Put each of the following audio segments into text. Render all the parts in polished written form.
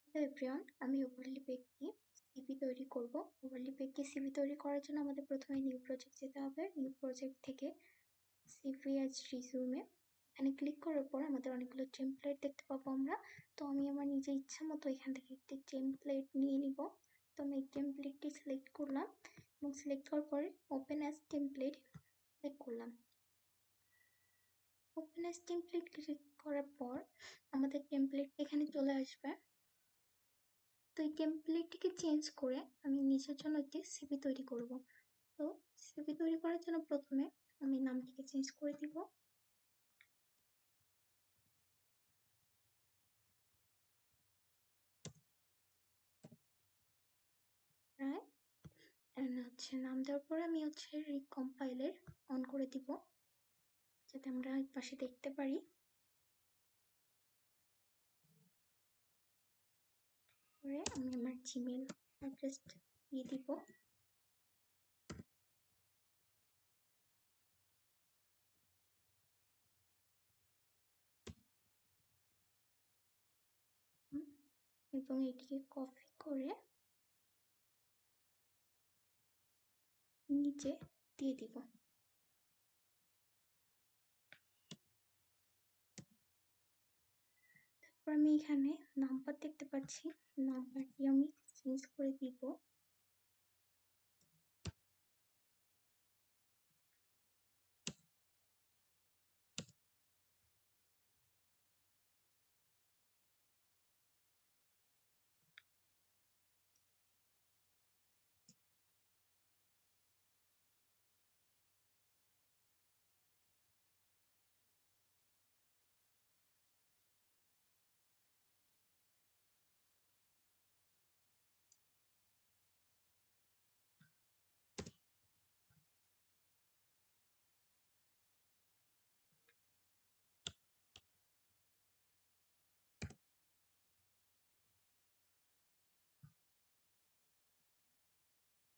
Hello everyone, আমি overlay পেজকে CV তৈরি করব। ওভারলি পেজকে সিভি তৈরি করার জন্য আমাদের প্রথমে নিউ প্রজেক্ট যেতে হবে। নিউ প্রজেক্ট থেকে সিভি অ্যাজ রিজিউমে এখানে ক্লিক করার পর আমাদের অনেকগুলো টেমপ্লেট দেখতে পাবো আমরা। তো আমি আমার নিজের ইচ্ছা মতো এখান থেকে একটি টেমপ্লেট নিয়ে নিব। তো আমি এই টেমপ্লেটটি সিলেক্ট করলাম এবং সিলেক্ট করার পরে ওপেন অ্যাজ টেমপ্লেট ক্লিক করলাম। ওপেন অ্যাজ টেমপ্লেট ক্লিক করার পর আমাদের টেমপ্লেট এখানে চলে আসবে। তো এই টেমপ্লেটটিকে চেঞ্জ করে আমি নিজের জন্য একটি সিভি তৈরি করব। তো সিভি তৈরি করার জন্য প্রথমে আমি নামটিকে চেঞ্জ করে দিব। নাম দেওয়ার পরে আমি রিকম্পাইলার অন করে দিব যাতে আমরা এক পাশে দেখতে পারি। পরে আমি আমার জিমেল অ্যাড্রেস দিয়ে দিব। এবং এটিকে কপি করে নিচে দিয়ে দিব। তারপর আমি এখানে নাম্বার দেখতে পাচ্ছি, নাম্বারটি আমি চেঞ্জ করে দিব।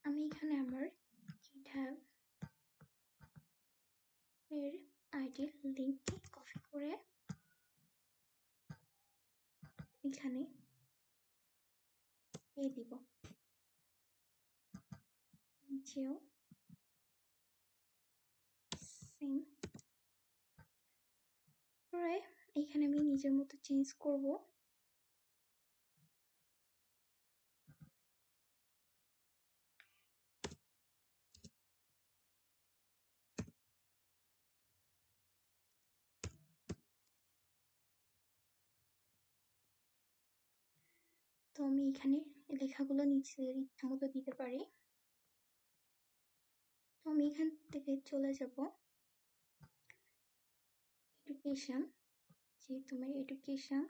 আমি এখানে আমার GitHub এর আইডির লিঙ্কটি কপি করে এখানে দিয়ে দিব। নিচেও সেম। পরে এখানে আমি নিজের মতো চেঞ্জ করব। তো আমি এখানে লেখাগুলো নিজের ইচ্ছা মতো দিতে পারি। তো আমি এখান থেকে চলে যাব এডুকেশন, যেহেতু আমার এডুকেশন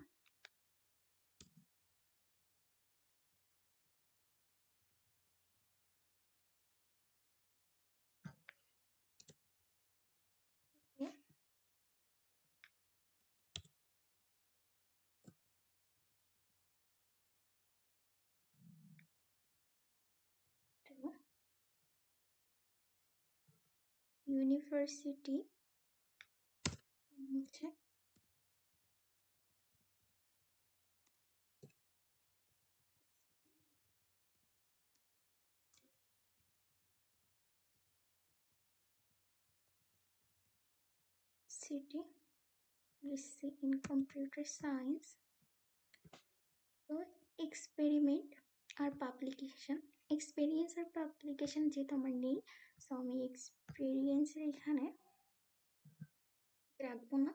ইউনিভার্সিটি হচ্ছে সিটি in computer science. তো এক্সপেরিমেন্ট আর পাবলিকেশন, এক্সপেরিয়েন্স আর পাবলিকেশন যেহেতু আমার নেই, সো আমি এক্সপেরিয়েন্সের এখানে রাখবো না।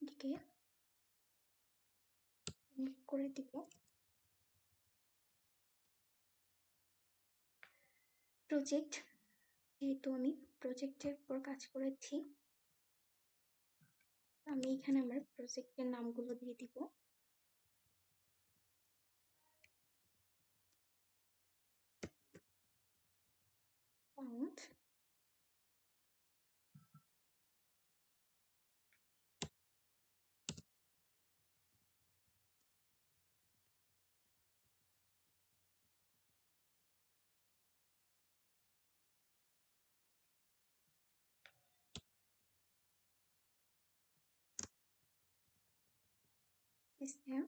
এদিকে করে দিব। প্রজেক্ট, যেহেতু আমি প্রজেক্টের উপর কাজ করেছি, আমি এখানে আমার প্রজেক্টের নামগুলো দিয়ে দিব। ফাউন্ড, সিস্টেম,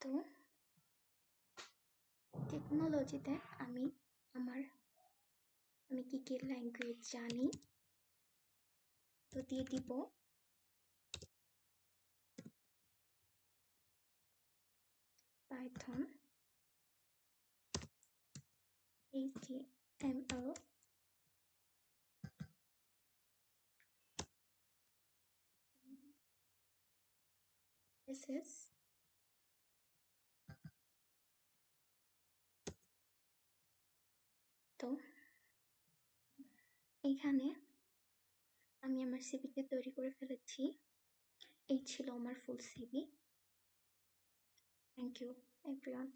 তো টেকনোলজিতে আমি কি কি ল্যাঙ্গুয়েজ জানি তো দিয়ে দিব পাইথন, HTML, CSS, তো এখানে আমি আমার সিভিটি তৈরি করে ফেলেছি। এই ছিল আমার full CV. Thank you everyone.